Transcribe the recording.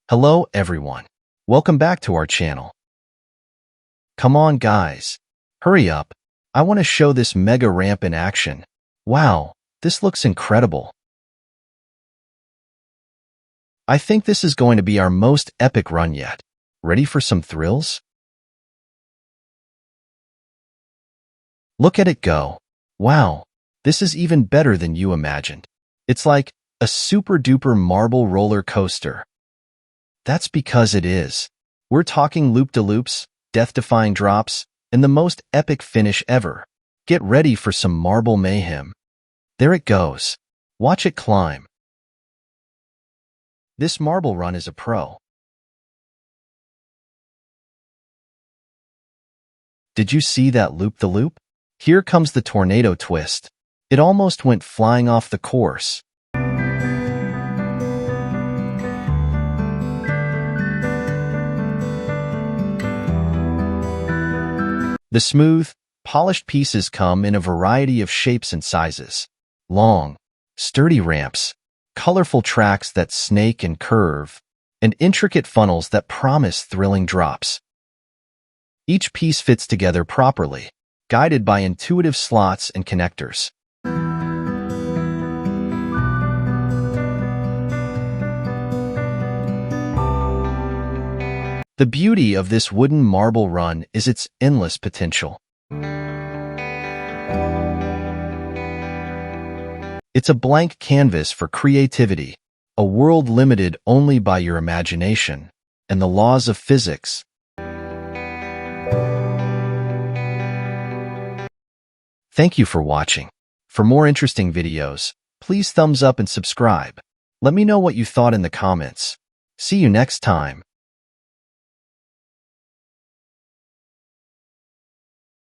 Hello everyone. Welcome back to our channel. Come on guys. Hurry up. I want to show this mega ramp in action. Wow, this looks incredible. I think this is going to be our most epic run yet. Ready for some thrills? Look at it go. Wow, this is even better than you imagined. It's like a super-duper marble roller coaster. That's because it is. We're talking loop-de-loops, death-defying drops, and the most epic finish ever. Get ready for some marble mayhem. There it goes. Watch it climb. This marble run is a pro. Did you see that loop-de-loop? Here comes the tornado twist. It almost went flying off the course. The smooth, polished pieces come in a variety of shapes and sizes. Long, sturdy ramps, colorful tracks that snake and curve, and intricate funnels that promise thrilling drops. Each piece fits together properly, guided by intuitive slots and connectors. The beauty of this wooden marble run is its endless potential. It's a blank canvas for creativity, a world limited only by your imagination and the laws of physics. Thank you for watching. For more interesting videos, please thumbs up and subscribe. Let me know what you thought in the comments. See you next time.